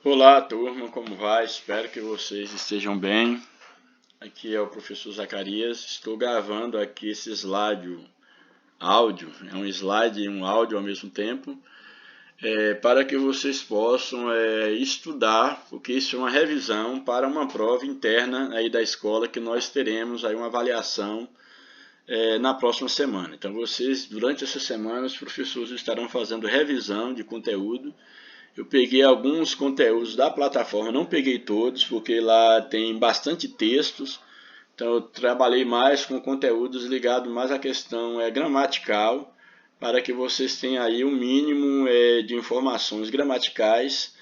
Olá, turma, como vai? Espero que vocês estejam bem. Aqui é o professor Zacarias. Estou gravando aqui esse slide áudio, é um slide e um áudio ao mesmo tempo, para que vocês possam estudar, porque isso é uma revisão para uma prova interna aí da escola que nós teremos aí uma avaliação na próxima semana. Então vocês, durante essa semana, os professores estarão fazendo revisão de conteúdo. Eu peguei alguns conteúdos da plataforma, não peguei todos, porque lá tem bastante textos. Então eu trabalhei mais com conteúdos ligados mais à questão gramatical, para que vocês tenham aí um mínimo de informações gramaticais.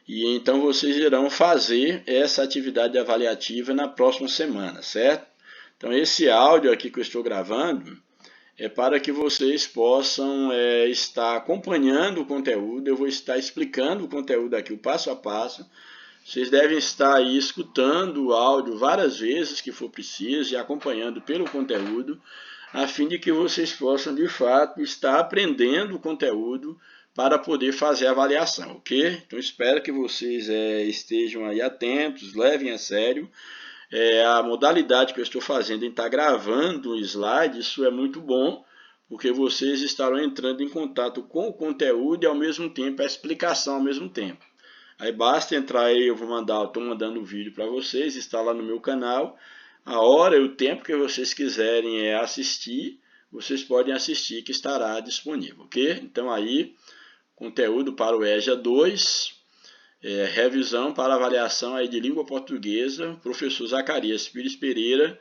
E então vocês irão fazer essa atividade avaliativa na próxima semana, certo? Então esse áudio aqui que eu estou gravando é para que vocês possam estar acompanhando o conteúdo. Eu vou estar explicando o conteúdo aqui, o passo a passo. Vocês devem estar aí escutando o áudio várias vezes que for preciso e acompanhando pelo conteúdo, a fim de que vocês possam, de fato, estar aprendendo o conteúdo para poder fazer a avaliação, ok? Então, espero que vocês estejam aí atentos, levem a sério. A modalidade que eu estou fazendo em estar gravando o slide, isso é muito bom, porque vocês estarão entrando em contato com o conteúdo e ao mesmo tempo a explicação ao mesmo tempo. Aí basta entrar aí, eu estou mandando o vídeo para vocês, está lá no meu canal. A hora e o tempo que vocês quiserem assistir, vocês podem assistir que estará disponível, ok? Então aí, conteúdo para o EJA 2, revisão para avaliação aí de língua portuguesa, professor Zacarias Pires Pereira,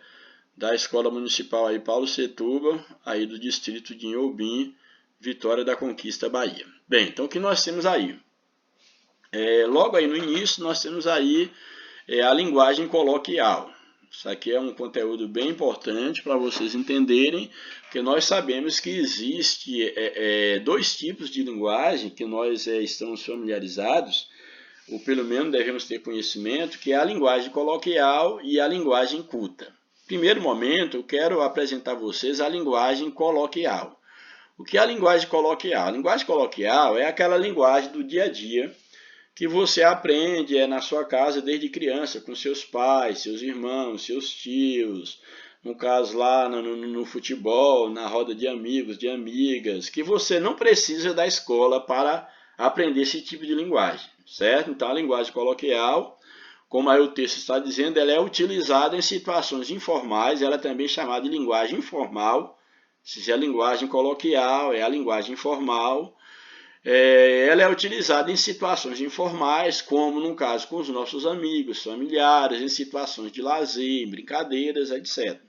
da Escola Municipal aí Paulo Setúbal, aí do distrito de Inhobim, Vitória da Conquista, Bahia. Bem, então o que nós temos aí? Logo aí no início nós temos aí a linguagem coloquial. Isso aqui é um conteúdo bem importante para vocês entenderem, porque nós sabemos que existe dois tipos de linguagem que nós estamos familiarizados, ou pelo menos devemos ter conhecimento, que é a linguagem coloquial e a linguagem culta. Primeiro momento, eu quero apresentar a vocês a linguagem coloquial. O que é a linguagem coloquial? A linguagem coloquial é aquela linguagem do dia a dia que você aprende na sua casa desde criança, com seus pais, seus irmãos, seus tios, no caso lá no futebol, na roda de amigos, de amigas, que você não precisa da escola para aprender esse tipo de linguagem, certo? Então a linguagem coloquial, como aí o texto está dizendo, ela é utilizada em situações informais, ela é também chamada de linguagem informal. Se é a linguagem coloquial, é a linguagem informal. Ela é utilizada em situações informais, como no caso com os nossos amigos, familiares, em situações de lazer, brincadeiras, etc.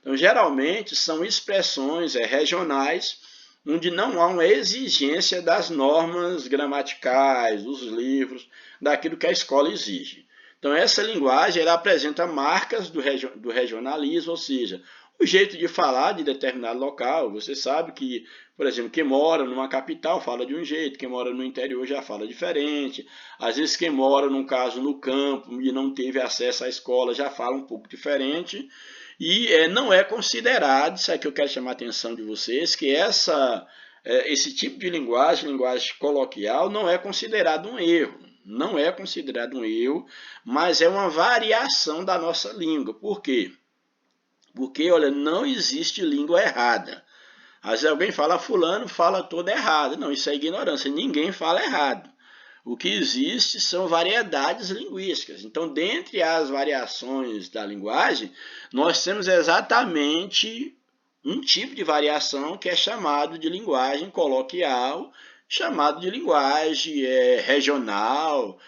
Então, geralmente, são expressões regionais, onde não há uma exigência das normas gramaticais, dos livros, daquilo que a escola exige. Então, essa linguagem ela apresenta marcas do regionalismo, ou seja, o jeito de falar de determinado local. Você sabe que, por exemplo, quem mora numa capital fala de um jeito, quem mora no interior já fala diferente. Às vezes quem mora, no caso, no campo e não teve acesso à escola já fala um pouco diferente. E não é considerado, isso é que eu quero chamar a atenção de vocês, que esse tipo de linguagem coloquial, não é considerado um erro. Não é considerado um erro, mas é uma variação da nossa língua. Por quê? Porque, olha, não existe língua errada. Às vezes alguém fala, fulano fala toda errada. Não, isso é ignorância, ninguém fala errado. O que existe são variedades linguísticas. Então, dentre as variações da linguagem, nós temos exatamente um tipo de variação que é chamado de linguagem coloquial, chamado de linguagem regional,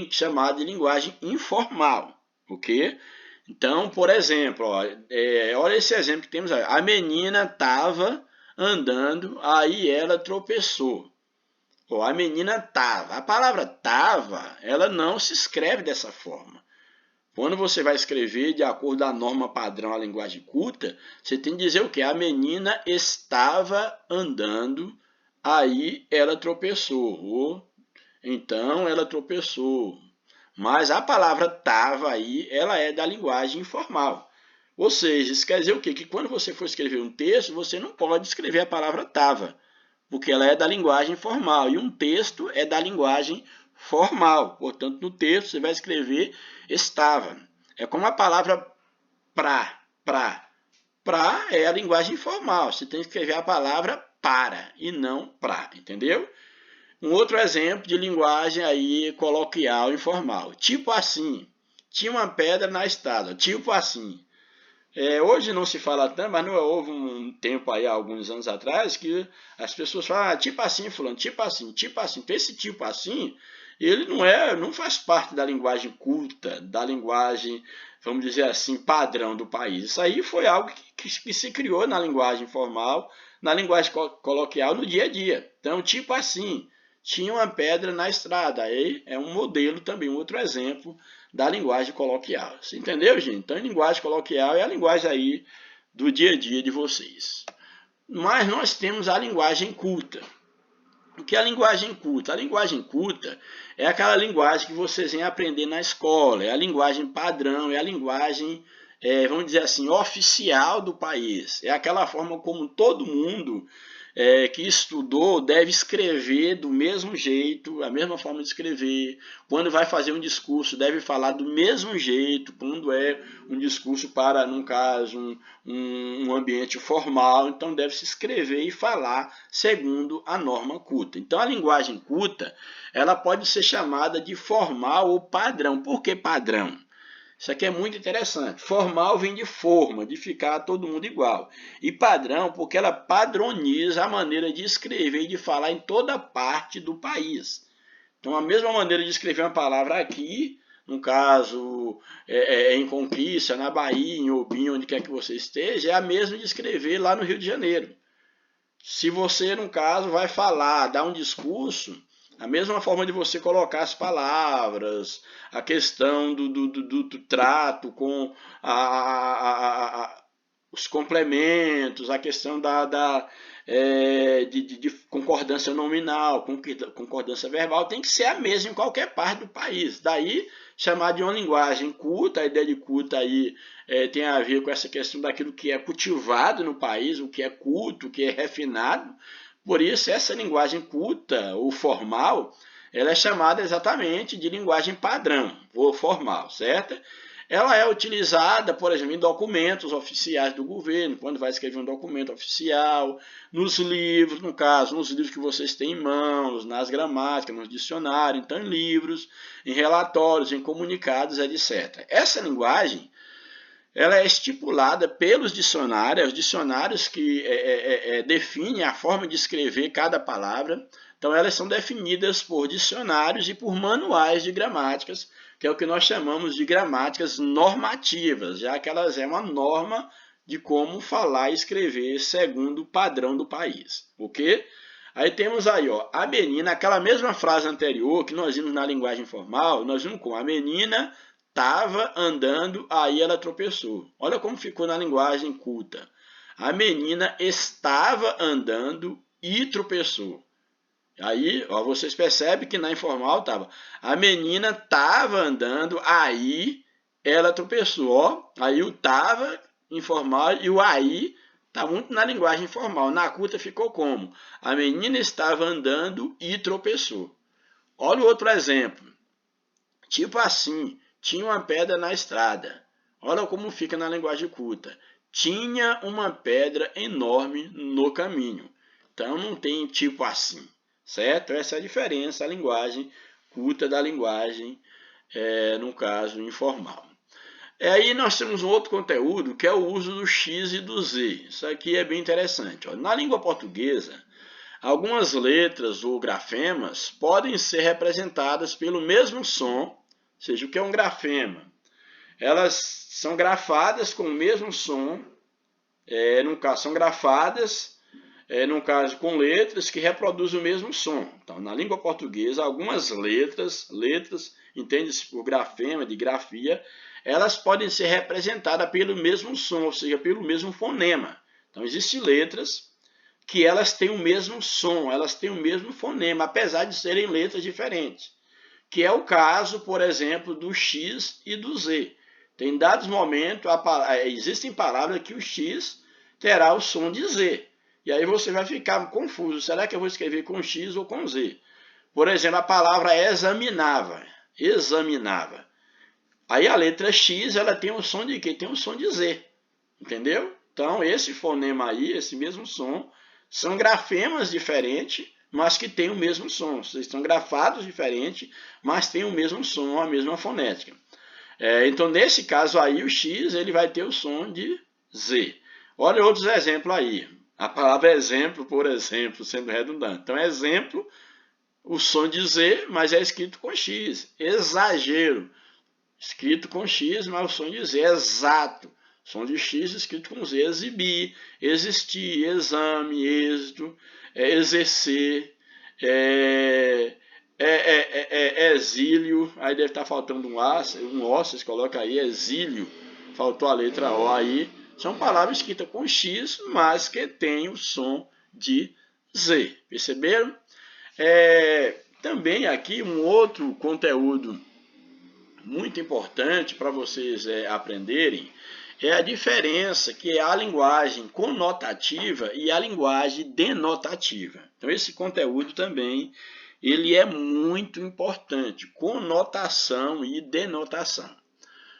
chamado de linguagem informal, ok? Então, por exemplo, olha esse exemplo que temos aí. A menina estava andando, aí ela tropeçou. A menina estava. A palavra estava, ela não se escreve dessa forma. Quando você vai escrever de acordo com a norma padrão, a linguagem culta, você tem que dizer o quê? A menina estava andando, aí ela tropeçou. Ou então ela tropeçou. Mas a palavra estava aí, ela é da linguagem informal. Ou seja, isso quer dizer o quê? Que quando você for escrever um texto, você não pode escrever a palavra estava, porque ela é da linguagem formal, e um texto é da linguagem formal. Portanto, no texto você vai escrever estava. É como a palavra pra. Pra é a linguagem formal. Você tem que escrever a palavra para e não pra, entendeu? Um outro exemplo de linguagem aí coloquial informal. Tipo assim. Tinha uma pedra na estrada. Tipo assim. Hoje não se fala tanto, mas não houve um tempo aí, alguns anos atrás, que as pessoas falam, tipo assim, fulano, tipo assim, tipo assim. Então, esse tipo assim, ele não faz parte da linguagem culta, da linguagem, vamos dizer assim, padrão do país. Isso aí foi algo que se criou na linguagem formal, na linguagem coloquial, no dia a dia. Então, tipo assim, tinha uma pedra na estrada. Aí é um modelo também, um outro exemplo da linguagem coloquial. Você entendeu, gente? Então, a linguagem coloquial é a linguagem aí do dia a dia de vocês. Mas nós temos a linguagem culta. O que é a linguagem culta? A linguagem culta é aquela linguagem que vocês vêm aprender na escola, é a linguagem padrão, é a linguagem, vamos dizer assim, oficial do país. É aquela forma como todo mundo que estudou deve escrever do mesmo jeito, a mesma forma de escrever. Quando vai fazer um discurso, deve falar do mesmo jeito, quando é um discurso para, num caso, um ambiente formal, então deve se escrever e falar segundo a norma culta. Então a linguagem culta, ela pode ser chamada de formal ou padrão. Por que padrão? Isso aqui é muito interessante. Formal vem de forma, de ficar todo mundo igual. E padrão, porque ela padroniza a maneira de escrever e de falar em toda parte do país. Então, a mesma maneira de escrever uma palavra aqui, no caso, em Conquista, na Bahia, em Obim, onde quer que você esteja, é a mesma de escrever lá no Rio de Janeiro. Se você, no caso, vai falar, dar um discurso, a mesma forma de você colocar as palavras, a questão do trato com os complementos, a questão de concordância nominal, concordância verbal, tem que ser a mesma em qualquer parte do país. Daí, chamar de uma linguagem culta, a ideia de culta aí tem a ver com essa questão daquilo que é cultivado no país, o que é culto, o que é refinado. Por isso, essa linguagem culta ou formal, ela é chamada exatamente de linguagem padrão ou formal, certo? Ela é utilizada, por exemplo, em documentos oficiais do governo, quando vai escrever um documento oficial, nos livros, no caso, nos livros que vocês têm em mãos, nas gramáticas, nos dicionários, então em livros, em relatórios, em comunicados, etc. Essa linguagem, ela é estipulada pelos dicionários, os dicionários que definem a forma de escrever cada palavra. Então, elas são definidas por dicionários e por manuais de gramáticas, que é o que nós chamamos de gramáticas normativas, já que elas é uma norma de como falar e escrever segundo o padrão do país, ok? Aí temos aí, ó, a menina, aquela mesma frase anterior que nós vimos na linguagem formal, nós vimos com a menina estava andando, aí ela tropeçou. Olha como ficou na linguagem culta. A menina estava andando e tropeçou. Aí, ó, vocês percebem que na informal estava. A menina estava andando, aí ela tropeçou. Ó, aí o estava informal e o aí está muito na linguagem informal. Na culta ficou como? A menina estava andando e tropeçou. Olha o outro exemplo. Tipo assim, tinha uma pedra na estrada. Olha como fica na linguagem culta. Tinha uma pedra enorme no caminho. Então não tem tipo assim, certo? Essa é a diferença, a linguagem culta da linguagem, no caso, informal. Aí nós temos um outro conteúdo que é o uso do X e do Z. Isso aqui é bem interessante. Ó. Na língua portuguesa, algumas letras ou grafemas podem ser representadas pelo mesmo som, ou seja, o que é um grafema? Elas são grafadas com o mesmo som, no caso, são grafadas, no caso, com letras que reproduzem o mesmo som. Então, na língua portuguesa, algumas letras, entende-se por grafema, de grafia, elas podem ser representadas pelo mesmo som, ou seja, pelo mesmo fonema. Então, existem letras que elas têm o mesmo som, elas têm o mesmo fonema, apesar de serem letras diferentes. Que é o caso, por exemplo, do X e do Z. Tem dados momentos, existem palavras que o X terá o som de Z. E aí você vai ficar confuso, será que eu vou escrever com X ou com Z? Por exemplo, a palavra examinava. Examinava. Aí a letra X, ela tem um som de quê? Tem um som de Z. Entendeu? Então, esse fonema aí, esse mesmo som, são grafemas diferentes, mas que têm o mesmo som. Eles estão grafados diferentes, mas têm o mesmo som, a mesma fonética. Então, nesse caso aí, o X ele vai ter o som de Z. Olha outros exemplos aí. A palavra exemplo, por exemplo, sendo redundante. Então, exemplo, o som de Z, mas é escrito com X. Exagero, escrito com X, mas o som de Z. Exato, som de X escrito com Z. Exibir, existir, exame, êxito, exercer, exílio, aí deve estar faltando um O, vocês colocam aí, exílio, faltou a letra O aí. São palavras escritas com X, mas que tem o som de Z. Perceberam? Também aqui um outro conteúdo muito importante para vocês aprenderem é a diferença que é a linguagem conotativa e a linguagem denotativa. Então esse conteúdo também ele é muito importante, conotação e denotação.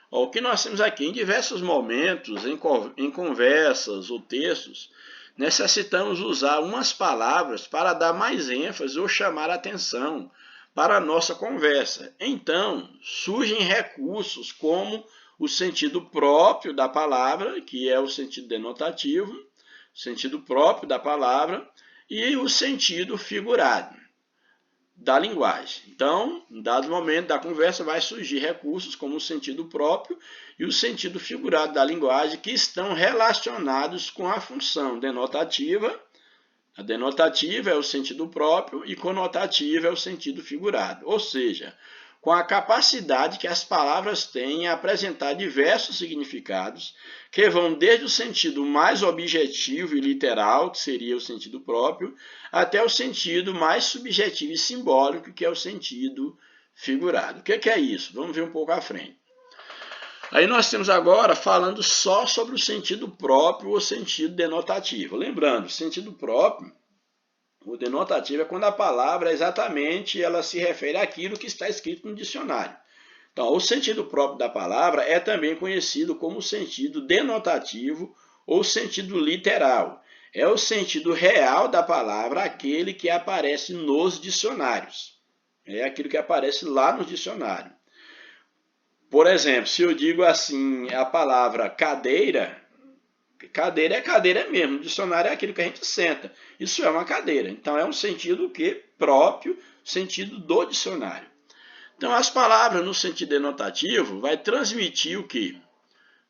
O que nós temos aqui, em diversos momentos, em conversas ou textos, necessitamos usar umas palavras para dar mais ênfase ou chamar a atenção para a nossa conversa. Então, surgem recursos como o sentido próprio da palavra, que é o sentido denotativo, o sentido próprio da palavra, e o sentido figurado da linguagem. Então, em dado momento da conversa, vai surgir recursos como o sentido próprio e o sentido figurado da linguagem, que estão relacionados com a função denotativa. A denotativa é o sentido próprio e conotativa é o sentido figurado, ou seja, com a capacidade que as palavras têm em apresentar diversos significados, que vão desde o sentido mais objetivo e literal, que seria o sentido próprio, até o sentido mais subjetivo e simbólico, que é o sentido figurado. O que é isso? Vamos ver um pouco à frente. Aí nós temos agora falando só sobre o sentido próprio ou sentido denotativo. Lembrando, sentido próprio, o denotativo é quando a palavra exatamente ela se refere àquilo que está escrito no dicionário. Então, o sentido próprio da palavra é também conhecido como sentido denotativo ou sentido literal. É o sentido real da palavra, aquele que aparece nos dicionários. É aquilo que aparece lá no dicionário. Por exemplo, se eu digo assim, a palavra cadeira, cadeira é cadeira mesmo, no dicionário é aquilo que a gente senta. Isso é uma cadeira. Então é um sentido que próprio, sentido do dicionário. Então as palavras no sentido denotativo vai transmitir o quê?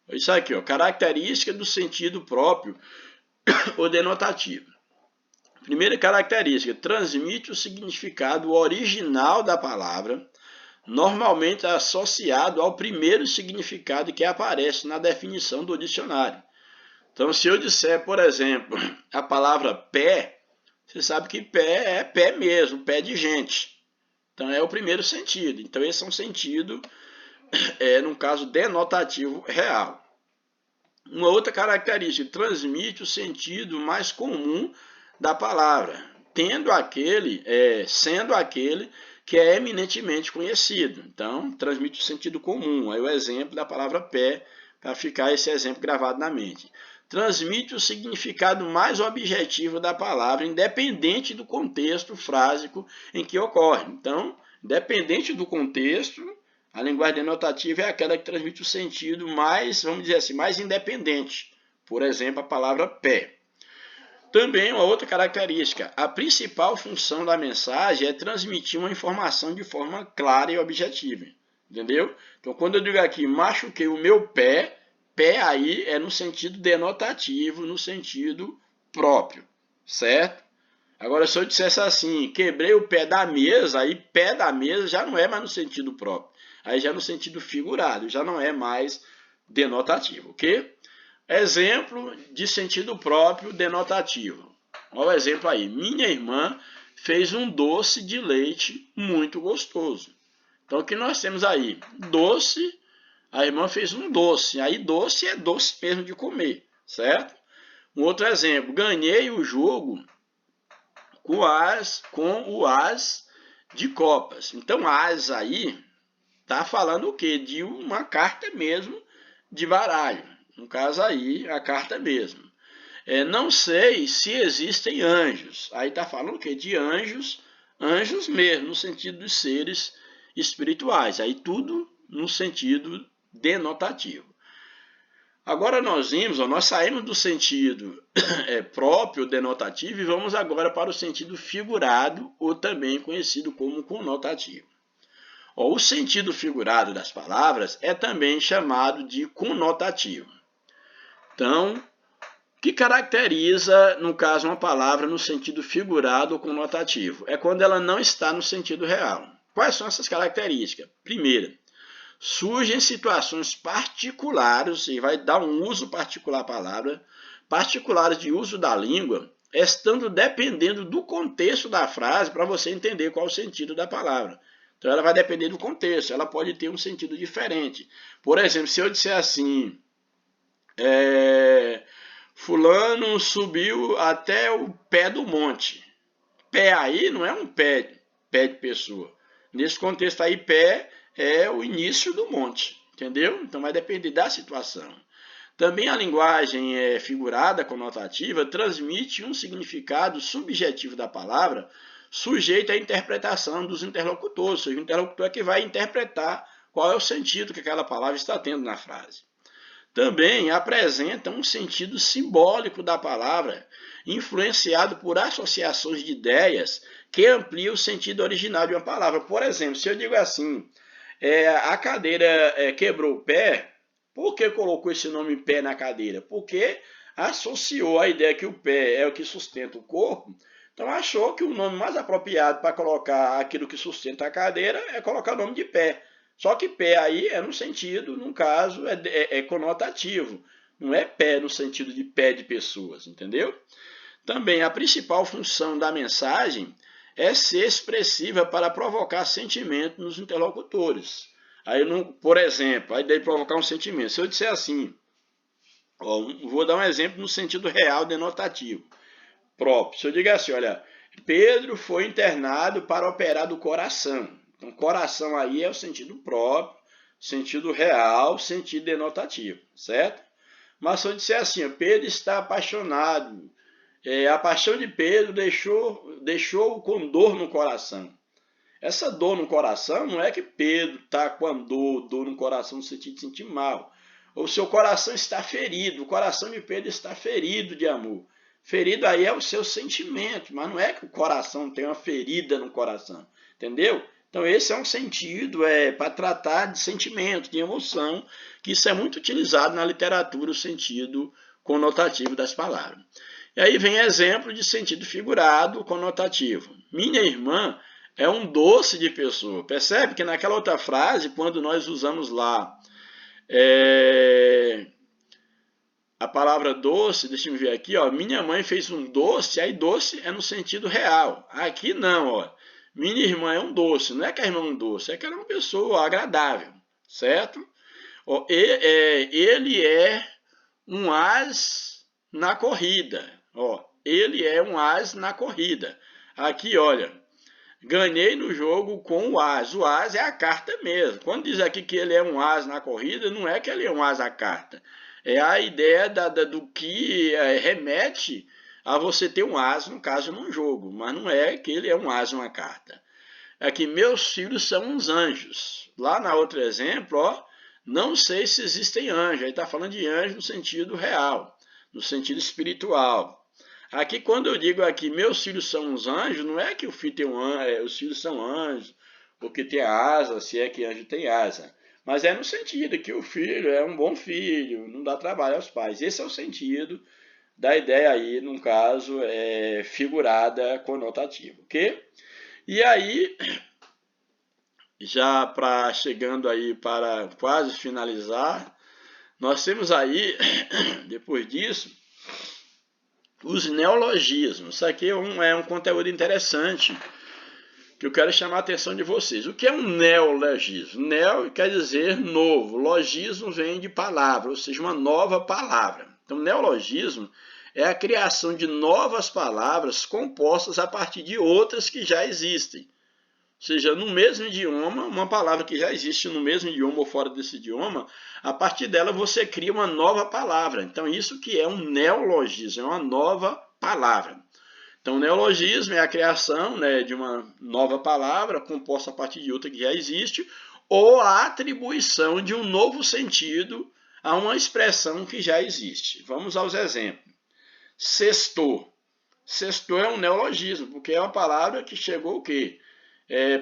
Isso aqui, ó, característica do sentido próprio ou denotativo. Primeira característica, transmite o significado original da palavra, normalmente associado ao primeiro significado que aparece na definição do dicionário. Então, se eu disser, por exemplo, a palavra pé, você sabe que pé é pé mesmo, pé de gente. Então, é o primeiro sentido. Então, esse é um sentido, no caso, denotativo real. Uma outra característica, transmite o sentido mais comum da palavra, sendo aquele que é eminentemente conhecido. Então, transmite o sentido comum. Aí o exemplo da palavra pé, para ficar esse exemplo gravado na mente. Transmite o significado mais objetivo da palavra, independente do contexto frásico em que ocorre. Então, independente do contexto, a linguagem denotativa é aquela que transmite o sentido mais, vamos dizer assim, mais independente. Por exemplo, a palavra pé. Também uma outra característica, a principal função da mensagem é transmitir uma informação de forma clara e objetiva. Entendeu? Então, quando eu digo aqui, machuquei o meu pé, pé aí é no sentido denotativo, no sentido próprio, certo? Agora, se eu dissesse assim, quebrei o pé da mesa, aí pé da mesa já não é mais no sentido próprio. Aí já é no sentido figurado, já não é mais denotativo, ok? Exemplo de sentido próprio denotativo. Olha o exemplo aí. Minha irmã fez um doce de leite muito gostoso. Então, o que nós temos aí? Doce. A irmã fez um doce. Aí, doce é doce mesmo de comer, certo? Um outro exemplo. Ganhei o jogo com o as de copas. Então, as aí tá falando o quê? De uma carta mesmo de baralho. No caso aí, a carta mesmo. Não sei se existem anjos. Aí está falando o quê? De anjos, anjos mesmo, no sentido dos seres espirituais. Aí tudo no sentido denotativo. Agora nós saímos do sentido próprio, denotativo, e vamos agora para o sentido figurado, ou também conhecido como conotativo. O sentido figurado das palavras é também chamado de conotativo. Então, o que caracteriza, no caso, uma palavra no sentido figurado ou conotativo? É quando ela não está no sentido real. Quais são essas características? Primeira, surgem situações particulares, e vai dar um uso particular à palavra, particulares de uso da língua, estando dependendo do contexto da frase para você entender qual é o sentido da palavra. Então ela vai depender do contexto, ela pode ter um sentido diferente. Por exemplo, se eu disser assim, fulano subiu até o pé do monte. Pé aí não é um pé de pessoa. Nesse contexto aí, pé é o início do monte, entendeu? Então vai depender da situação. Também a linguagem figurada, conotativa, transmite um significado subjetivo da palavra, sujeito à interpretação dos interlocutores. Ou seja, o interlocutor é que vai interpretar qual é o sentido que aquela palavra está tendo na frase. Também apresenta um sentido simbólico da palavra, influenciado por associações de ideias que ampliam o sentido original de uma palavra. Por exemplo, se eu digo assim, a cadeira quebrou o pé, por que colocou esse nome pé na cadeira? Porque associou a ideia que o pé é o que sustenta o corpo, então achou que o nome mais apropriado para colocar aquilo que sustenta a cadeira é colocar o nome de pé. Só que pé aí é no sentido, num caso, é conotativo. Não é pé no sentido de pé de pessoas, entendeu? Também a principal função da mensagem é ser expressiva para provocar sentimento nos interlocutores. Aí, por exemplo, a ideia de provocar um sentimento. Se eu disser assim, vou dar um exemplo no sentido real denotativo próprio. Se eu digo assim, olha, Pedro foi internado para operar do coração. Então, coração aí é o sentido próprio, sentido real, sentido denotativo, certo? Mas se eu disser assim, Pedro está apaixonado, a paixão de Pedro deixou com dor no coração. Essa dor no coração não é que Pedro está com a dor no coração no sentido de sentir mal. O seu coração está ferido, o coração de Pedro está ferido de amor. Ferido aí é o seu sentimento, mas não é que o coração tem uma ferida no coração, entendeu? Então esse é um sentido para tratar de sentimento, de emoção, que isso é muito utilizado na literatura, o sentido conotativo das palavras. E aí vem exemplo de sentido figurado conotativo. Minha irmã é um doce de pessoa. Percebe que naquela outra frase, quando nós usamos lá a palavra doce, deixa eu ver aqui, minha mãe fez um doce, aí doce é no sentido real. Aqui não, minha irmã é um doce, não é que a irmã é um doce, é que ela é uma pessoa agradável, certo? Ele é um as na corrida, ele é um as na corrida. Aqui, olha, ganhei no jogo com o as. O as é a carta mesmo. Quando diz aqui que ele é um as na corrida, não é que ele é um as a carta. É a ideia do que remete a você ter um as, no caso, num jogo. Mas não é que ele é um as numa carta. Aqui, meus filhos são uns anjos. Lá na outro exemplo, não sei se existem anjos. Aí está falando de anjo no sentido real, no sentido espiritual. Aqui, quando eu digo aqui, meus filhos são uns anjos, não é que o filho tem os filhos são anjos, ou que tem asa, se é que anjo tem asa. Mas é no sentido que o filho é um bom filho, não dá trabalho aos pais. Esse é o sentido da ideia aí, no caso, figurada conotativa, ok? E aí, já chegando aí para quase finalizar, nós temos aí, depois disso, os neologismos. Isso aqui é um conteúdo interessante que eu quero chamar a atenção de vocês. O que é um neologismo? Neo quer dizer novo, logismo vem de palavra, ou seja, uma nova palavra. Então, neologismo é a criação de novas palavras compostas a partir de outras que já existem. seja, no mesmo idioma, uma palavra que já existe no mesmo idioma ou fora desse idioma, a partir dela você cria uma nova palavra. Então, isso que é um neologismo, é uma nova palavra. Então, neologismo é a criação, né, de uma nova palavra composta a partir de outra que já existe, ou a atribuição de um novo sentido a uma expressão que já existe. Vamos aos exemplos. Sextou. Sextou é um neologismo, porque é uma palavra que chegou o quê?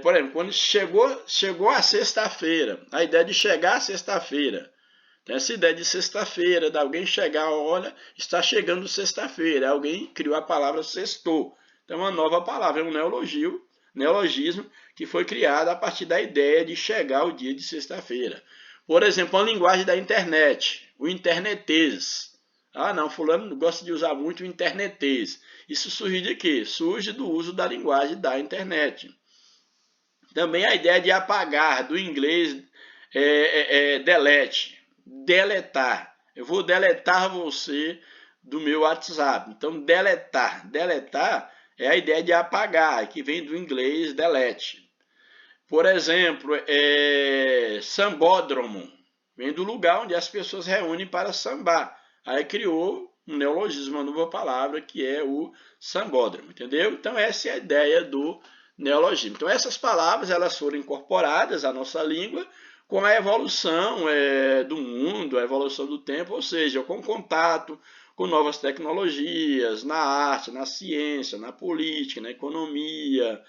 Por exemplo, quando chegou a sexta-feira, a ideia de chegar a sexta-feira. Então, essa ideia de sexta-feira, de alguém chegar, olha, está chegando sexta-feira. Alguém criou a palavra sextou. Então, é uma nova palavra, é um neologismo que foi criado a partir da ideia de chegar o dia de sexta-feira. Por exemplo, a linguagem da internet, o internetês. Ah, não, fulano gosta de usar muito o internetês. Isso surge de quê? Surge do uso da linguagem da internet. Também a ideia de apagar, do inglês delete, deletar. Eu vou deletar você do meu WhatsApp. Então, deletar. Deletar é a ideia de apagar, que vem do inglês delete. Por exemplo, sambódromo. Vem do lugar onde as pessoas reúnem para sambar. Aí criou um neologismo, uma nova palavra, que é o sambódromo, entendeu? Então, essa é a ideia do neologismo. Então, essas palavras elas foram incorporadas à nossa língua com a evolução do mundo, a evolução do tempo, ou seja, com contato com novas tecnologias, na arte, na ciência, na política, na economia,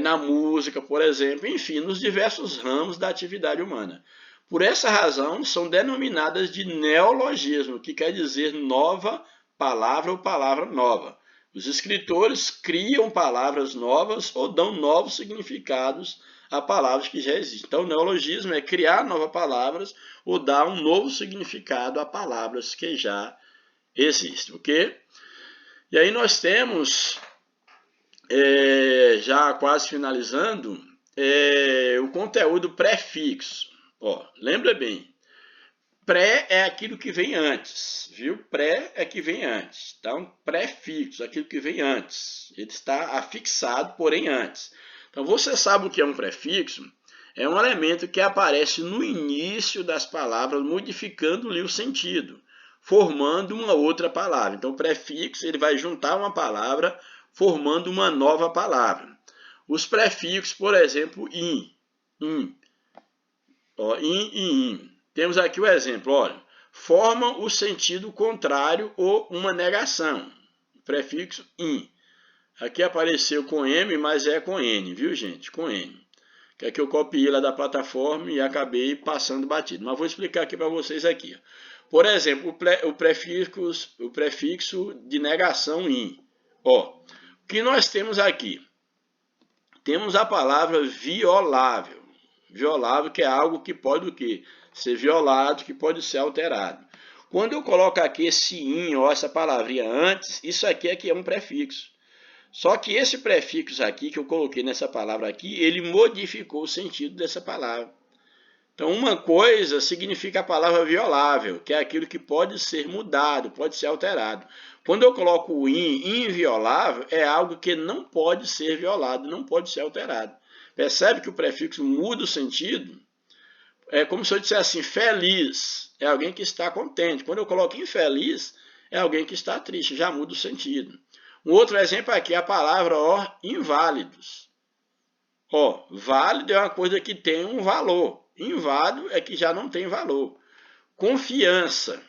na música, por exemplo, enfim, nos diversos ramos da atividade humana. Por essa razão, são denominadas de neologismo, que quer dizer nova palavra ou palavra nova. Os escritores criam palavras novas ou dão novos significados a palavras que já existem. Então, o neologismo é criar novas palavras ou dar um novo significado a palavras que já existem, ok? E aí nós temos, já quase finalizando, o conteúdo prefixo. Lembra bem, pré é aquilo que vem antes, viu? Pré é que vem antes. Então, prefixo, aquilo que vem antes. Ele está afixado, porém antes. Então, você sabe o que é um prefixo? É um elemento que aparece no início das palavras, modificando-lhe o sentido, formando uma outra palavra. Então, o prefixo ele vai juntar uma palavra, formando uma nova palavra. Os prefixos, por exemplo, in. In e in. Temos aqui o exemplo, olha, formam o sentido contrário ou uma negação. Prefixo in. Aqui apareceu com M, mas é com N, viu, gente? Com N. Que é que eu copiei lá da plataforma e acabei passando batido. Mas vou explicar aqui para vocês aqui. Por exemplo, o prefixo de negação in. O que nós temos aqui? Temos a palavra violável. Violável, que é algo que pode o quê? Ser violado, que pode ser alterado. Quando eu coloco aqui esse in, ou essa palavrinha antes, isso aqui é que é um prefixo. Só que esse prefixo aqui, que eu coloquei nessa palavra aqui, ele modificou o sentido dessa palavra. Então, uma coisa significa a palavra violável, que é aquilo que pode ser mudado, pode ser alterado. Quando eu coloco o inviolável, é algo que não pode ser violado, não pode ser alterado. Percebe que o prefixo muda o sentido? É como se eu dissesse assim, feliz, é alguém que está contente. Quando eu coloco infeliz, é alguém que está triste, já muda o sentido. Um outro exemplo aqui é a palavra inválidos. Válido é uma coisa que tem um valor. Inválido é que já não tem valor. Confiança.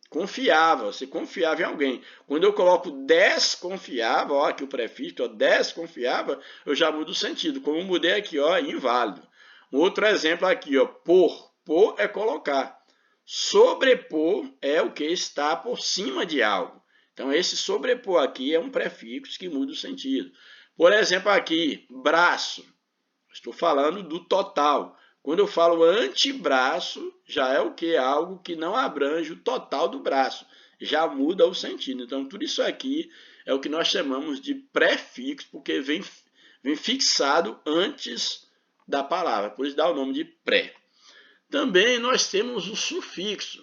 Confiável, você confiava em alguém. Quando eu coloco desconfiável, aqui o prefixo, desconfiável, eu já mudo o sentido. Como eu mudei aqui, inválido. Um outro exemplo aqui, por. Por é colocar. Sobrepor é o que está por cima de algo. Então, esse sobrepor aqui é um prefixo que muda o sentido. Por exemplo, aqui, braço. Estou falando do total. Quando eu falo antebraço, já é o que? Algo que não abrange o total do braço. Já muda o sentido. Então, tudo isso aqui é o que nós chamamos de prefixo, porque vem fixado antes da palavra. Por isso dá o nome de pré. Também nós temos o sufixo.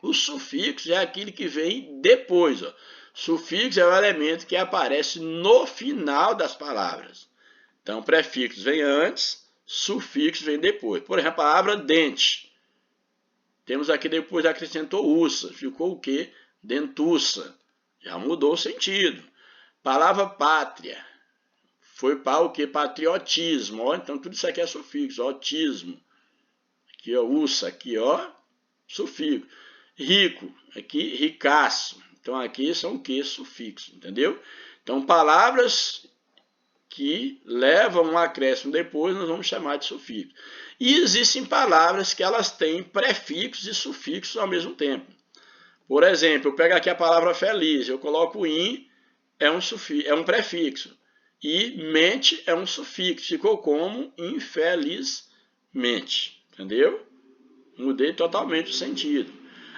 O sufixo é aquele que vem depois. Sufixo é o elemento que aparece no final das palavras. Então, prefixo vem antes, sufixo vem depois. Por exemplo, a palavra dente. Temos aqui depois acrescentou uça. Ficou o quê? Dentuça. Já mudou o sentido. Palavra pátria. Foi para o quê? Patriotismo. Ó, então, tudo isso aqui é sufixo. Autismo. Aqui, ó, uça. Aqui, ó, sufixo. Rico. Aqui, ricaço. Então, aqui são o quê? Sufixo. Entendeu? Então, palavras que levam um acréscimo depois, nós vamos chamar de sufixo. E existem palavras que elas têm prefixos e sufixos ao mesmo tempo. Por exemplo, eu pego aqui a palavra feliz, eu coloco in, é um prefixo. E mente é um sufixo. Ficou como infelizmente. Entendeu? Mudei totalmente o sentido.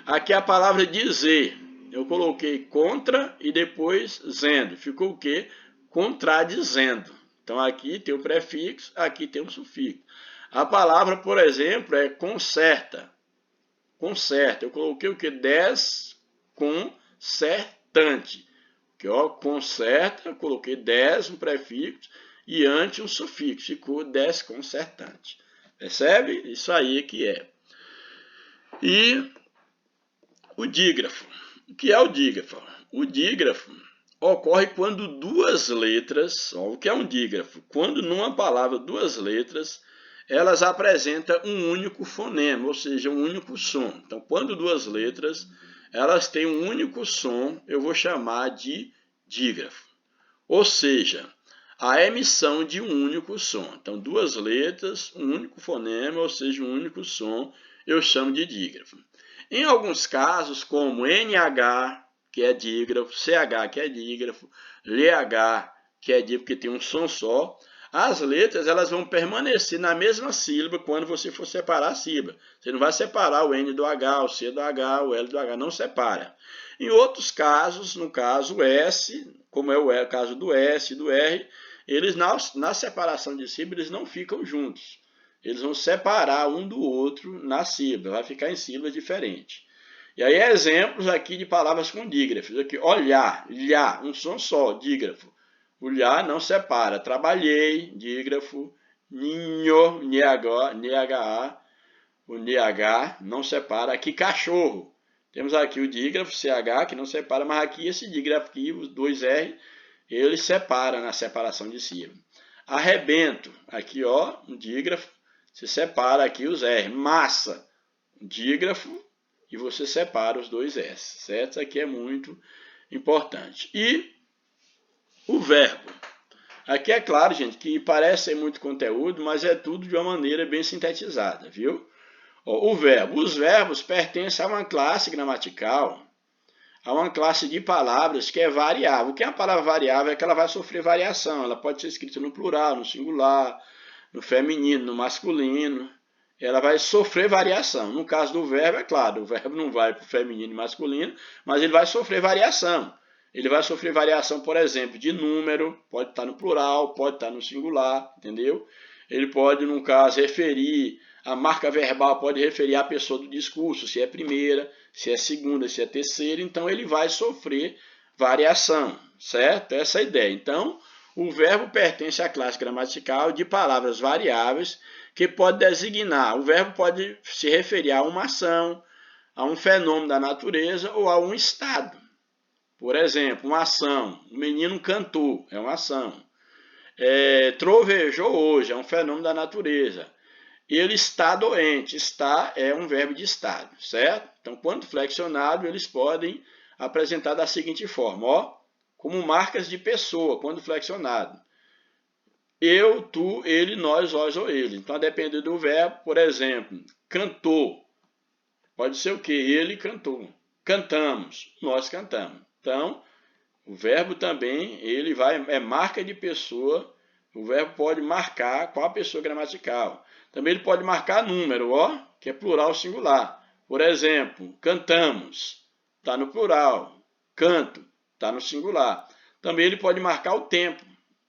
Aqui a palavra dizer. Eu coloquei contra e depois zendo. Ficou o quê? Contradizendo. Então aqui tem o prefixo, aqui tem o sufixo. A palavra, por exemplo, é conserta. Conserta. Eu coloquei o quê? Desconcertante. Que, ó, conserta, eu coloquei des, um prefixo, e ante um sufixo. Ficou desconcertante. Percebe? Isso aí que é. E o dígrafo. O que é o dígrafo? O dígrafo ocorre quando duas letras, ó, o que é um dígrafo? Quando numa palavra duas letras, elas apresentam um único fonema, ou seja, um único som. Então, quando duas letras, elas têm um único som, eu vou chamar de dígrafo. Ou seja, a emissão de um único som. Então, duas letras, um único fonema, ou seja, um único som, eu chamo de dígrafo. Em alguns casos, como NH, que é dígrafo, CH, que é dígrafo, LH, que é dígrafo, que tem um som só, as letras elas vão permanecer na mesma sílaba quando você for separar a sílaba. Você não vai separar o N do H, o C do H, o L do H, não separa. Em outros casos, no caso S, como é o caso do S e do R, eles na separação de sílaba eles não ficam juntos. Eles vão separar um do outro na sílaba, vai ficar em sílabas diferentes. E aí exemplos aqui de palavras com dígrafos. Aqui, olhar, lhá, um som só, dígrafo. O lhá não separa. Trabalhei, dígrafo. Ninho, NH, o NH não separa. Aqui, cachorro. Temos aqui o dígrafo, CH, que não separa, mas aqui esse dígrafo aqui, os dois R, ele separa na separação de sílaba. Arrebento, aqui ó, um dígrafo, se separa aqui os R. Massa, um dígrafo, e você separa os dois S, certo? Isso aqui é muito importante. E o verbo. Aqui é claro, gente, que parece ser muito conteúdo, mas é tudo de uma maneira bem sintetizada, viu? O verbo. Os verbos pertencem a uma classe gramatical, a uma classe de palavras que é variável. O que é a palavra variável? É que ela vai sofrer variação. Ela pode ser escrita no plural, no singular, no feminino, no masculino. Ela vai sofrer variação. No caso do verbo, é claro, o verbo não vai para o feminino e masculino, mas ele vai sofrer variação. Ele vai sofrer variação, por exemplo, de número, pode estar no plural, pode estar no singular, entendeu? Ele pode, no caso, referir, a marca verbal pode referir à pessoa do discurso, se é primeira, se é segunda, se é terceira, então ele vai sofrer variação, certo? Essa é a ideia. Então, o verbo pertence à classe gramatical de palavras variáveis que pode designar. O verbo pode se referir a uma ação, a um fenômeno da natureza ou a um estado. Por exemplo, uma ação. O menino cantou, é uma ação. Trovejou hoje, é um fenômeno da natureza. Ele está doente, está é um verbo de estado, certo? Então, quando flexionado, eles podem apresentar da seguinte forma, ó, como marcas de pessoa, quando flexionado. Eu, tu, ele, nós, vós ou ele. Então, a depender do verbo, por exemplo, cantou. Pode ser o quê? Ele cantou. Cantamos, nós cantamos. Então, o verbo também, ele é marca de pessoa. O verbo pode marcar qual a pessoa gramatical. Também ele pode marcar número, ó, que é plural singular. Por exemplo, cantamos, está no plural. Canto, está no singular. Também ele pode marcar o tempo,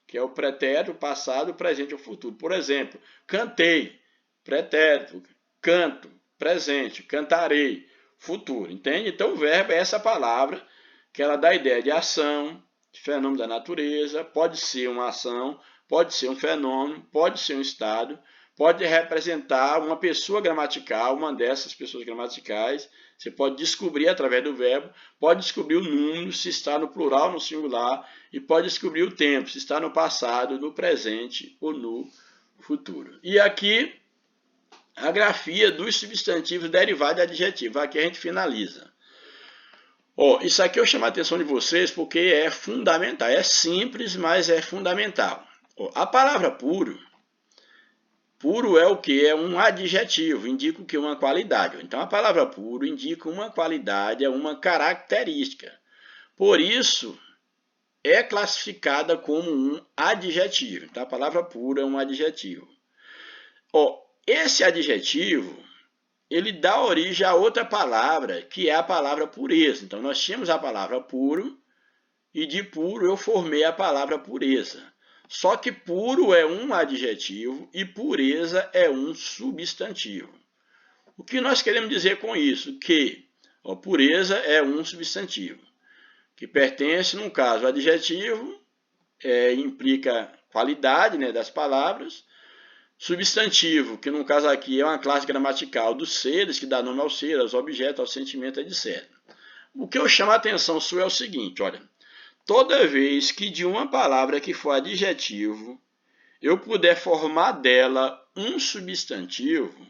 que é o pretérito, o passado, o presente e o futuro. Por exemplo, cantei, pretérito, canto, presente, cantarei, futuro. Entende? Então, o verbo é essa palavra que ela dá a ideia de ação, fenômeno da natureza, pode ser uma ação, pode ser um fenômeno, pode ser um estado, pode representar uma pessoa gramatical, uma dessas pessoas gramaticais. Você pode descobrir através do verbo, pode descobrir o número, se está no plural ou no singular, e pode descobrir o tempo, se está no passado, no presente ou no futuro. E aqui, a grafia dos substantivos derivados de adjetivo. Aqui a gente finaliza. Isso aqui eu chamo a atenção de vocês porque é fundamental. É simples, mas é fundamental. A palavra puro é o que? É um adjetivo, indica o que? Uma qualidade. Então, a palavra puro indica uma qualidade, é uma característica. Por isso, é classificada como um adjetivo. Então, a palavra puro é um adjetivo. Esse adjetivo, ele dá origem a outra palavra, que é a palavra pureza. Então, nós tínhamos a palavra puro, e de puro eu formei a palavra pureza. Só que puro é um adjetivo e pureza é um substantivo. O que nós queremos dizer com isso? Que pureza é um substantivo, que pertence, no caso, ao adjetivo, implica qualidade, né, das palavras. Substantivo, que no caso aqui é uma classe gramatical dos seres, que dá nome aos seres, aos objetos, aos sentimentos, etc. O que eu chamo a atenção sua é o seguinte, olha. Toda vez que de uma palavra que for adjetivo, eu puder formar dela um substantivo,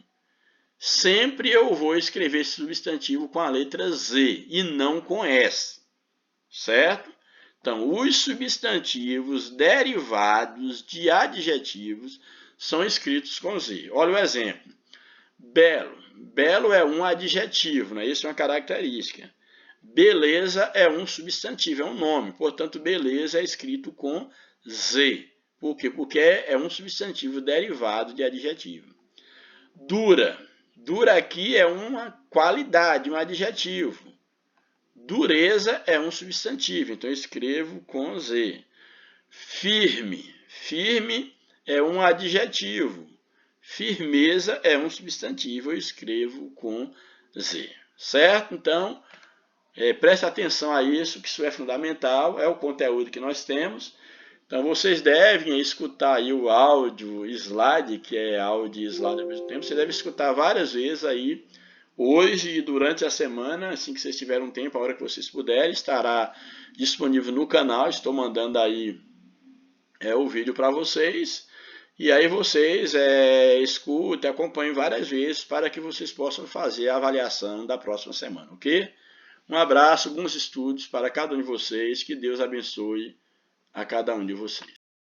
sempre eu vou escrever esse substantivo com a letra Z e não com S, certo? Então, os substantivos derivados de adjetivos são escritos com Z. Olha o exemplo. Belo. Belo é um adjetivo, né? Isso é uma característica. Beleza é um substantivo, é um nome. Portanto, beleza é escrito com Z. Por quê? Porque é um substantivo derivado de adjetivo. Dura. Dura aqui é uma qualidade, um adjetivo. Dureza é um substantivo, então eu escrevo com Z. Firme. Firme é um adjetivo. Firmeza é um substantivo, eu escrevo com Z. Certo? Então, preste atenção a isso, que isso é fundamental, é o conteúdo que nós temos. Então, vocês devem escutar aí o áudio slide, que é áudio e slide ao mesmo tempo. Você deve escutar várias vezes aí, hoje e durante a semana, assim que vocês tiverem um tempo, a hora que vocês puderem, estará disponível no canal. Estou mandando aí o vídeo para vocês. E aí vocês escutem, acompanhem várias vezes para que vocês possam fazer a avaliação da próxima semana, ok? Um abraço, bons estudos para cada um de vocês, que Deus abençoe a cada um de vocês.